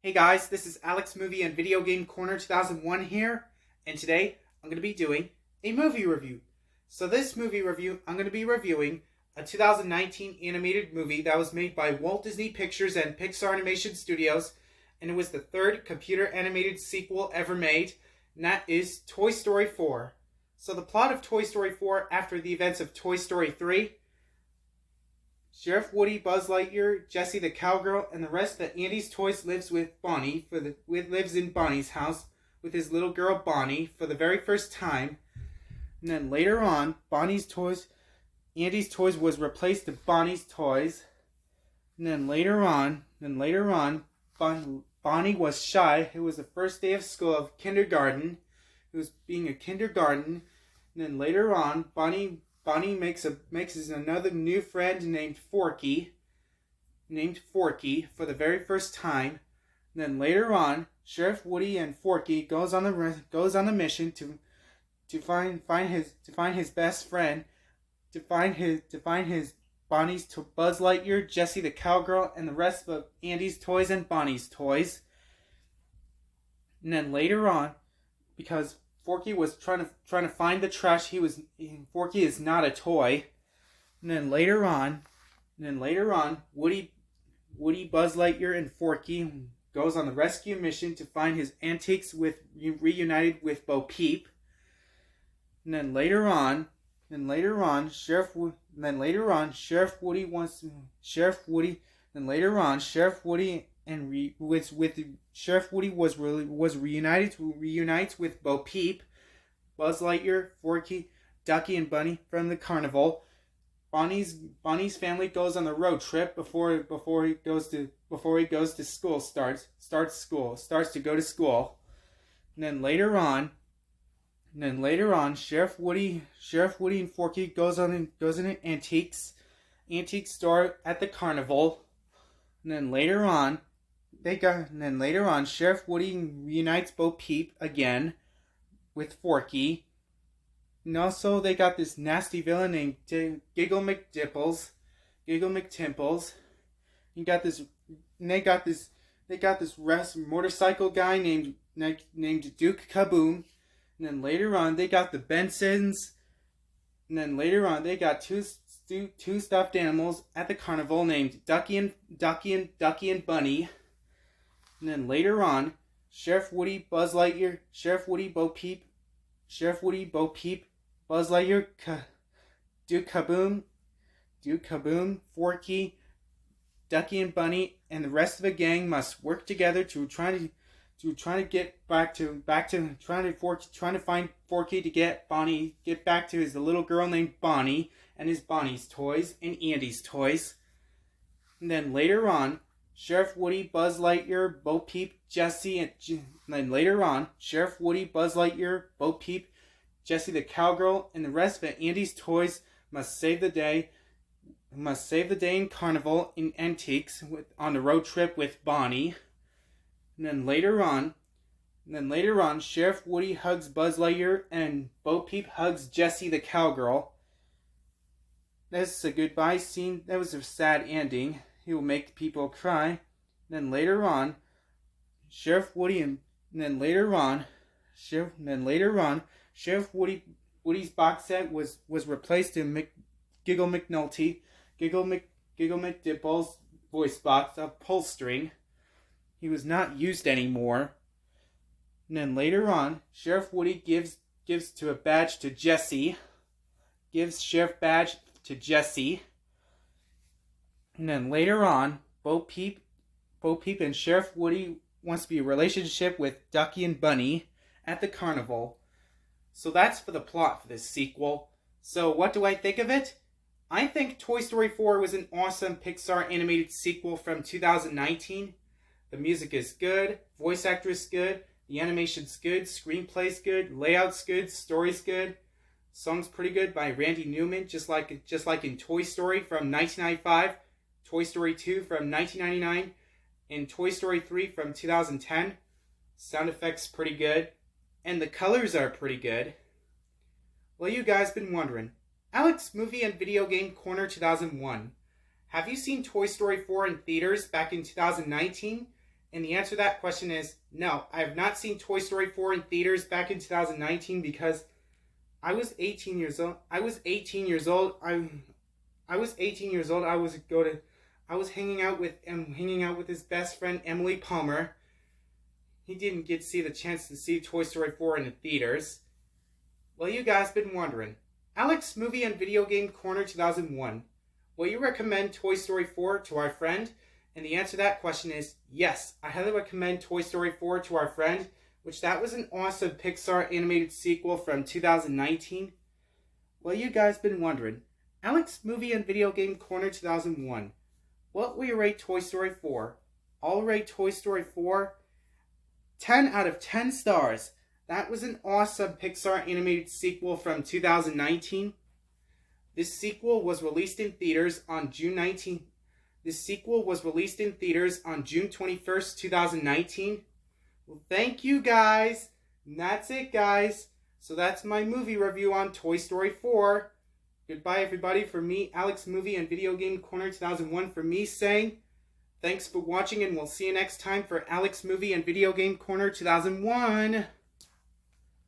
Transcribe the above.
Hey guys, this is Alex Movie and Video Game Corner 2001 here, and today I'm going to be doing a movie review. So this movie review, I'm going to be reviewing a 2019 animated movie that was made by Walt Disney Pictures and Pixar Animation Studios, and it was the third computer animated sequel ever made, and that is Toy Story 4. So the plot of Toy Story 4 after the events of Toy Story 3, Sheriff Woody, Buzz Lightyear, Jessie the cowgirl, and the rest of Andy's Toys lives with Bonnie lives in Bonnie's house with his little girl Bonnie for the very first time. And then later on, Andy's Toys was replaced to Bonnie's Toys. And then later on, Bonnie was shy. It was the first day of school of kindergarten. It was being a kindergarten. And then later on, Bonnie makes another new friend named Forky for the very first time. And then later on, Sheriff Woody and Forky goes on a mission to find his best friend, to find his Bonnie's to Buzz Lightyear, Jessie the cowgirl, and the rest of Andy's Toys and Bonnie's Toys. And then later on, because Forky was trying to find the trash. Forky is not a toy. And then later on, Woody, Buzz Lightyear, and Forky goes on the rescue mission to find his antiques reunited with Bo Peep. And then later on, Sheriff Woody reunites with Bo Peep, Buzz Lightyear, Forky, Ducky, and Bunny from the carnival. Bonnie's family goes on the road trip before he goes to school starts to go to school. And then later on, Sheriff Woody and Forky goes in an antique store at the carnival. And then later on, Sheriff Woody reunites Bo Peep again with Forky. And also, they got this nasty villain named Giggle McTimples. They got this motorcycle guy named Duke Kaboom. And then later on, they got the Bensons. And then later on, they got two stuffed animals at the carnival named Ducky and Bunny. And then later on, Sheriff Woody, Bo Peep, Buzz Lightyear, Duke Kaboom, Forky, Ducky and Bunny, and the rest of the gang must work together to try to get trying to find Forky to get back to his little girl named Bonnie and his Bonnie's Toys and Andy's Toys. And then later on, Sheriff Woody, Buzz Lightyear, Bo Peep, Jessie, and then later on, Sheriff Woody, Buzz Lightyear, Bo Peep, Jessie the cowgirl, and the rest of Andy's Toys must save the day in carnival in antiques on the road trip with Bonnie. And then later on, Sheriff Woody hugs Buzz Lightyear and Bo Peep hugs Jessie the cowgirl. This is a goodbye scene. That was a sad ending. He will make people cry. And then later on, Sheriff Woody's box set was replaced in Giggle McDimple's voice box of pull string. He was not used anymore. And then later on, Sheriff Woody gives a badge to Jessie. Gives Sheriff badge to Jessie. And then later on, Bo Peep and Sheriff Woody wants to be a relationship with Ducky and Bunny at the carnival. So that's for the plot for this sequel. So what do I think of it? I think Toy Story 4 was an awesome Pixar animated sequel from 2019. The music is good, voice actor is good, the animation's good, screenplay's good, layout's good, story's good. Song's pretty good by Randy Newman, just like in Toy Story from 1995, Toy Story 2 from 1999, and Toy Story 3 from 2010. Sound effects pretty good, and the colors are pretty good. Well, you guys been wondering, Alex Movie and Video Game Corner 2001. Have you seen Toy Story 4 in theaters back in 2019? And the answer to that question is no. I have not seen Toy Story 4 in theaters back in 2019 because I was 18 years old. I was 18 years old. I was 18 years old. I was hanging out with his best friend Emily Palmer. He didn't get to see the chance to see Toy Story 4 in the theaters. Well, you guys been wondering. Alex Movie and Video Game Corner 2001. Will you recommend Toy Story 4 to our friend? And the answer to that question is yes. I highly recommend Toy Story 4 to our friend, which that was an awesome Pixar animated sequel from 2019. Well, you guys been wondering. Alex Movie and Video Game Corner 2001. What will you rate Toy Story 4? I'll rate Toy Story 4 10 out of 10 stars. That was an awesome Pixar animated sequel from 2019. This sequel was released in theaters on June 19th. This sequel was released in theaters on June 21st, 2019. Well, thank you guys. And that's it, guys. So that's my movie review on Toy Story 4. Goodbye, everybody. For me, Alex Movie and Video Game Corner 2001, for me saying thanks for watching, and we'll see you next time for Alex Movie and Video Game Corner 2001.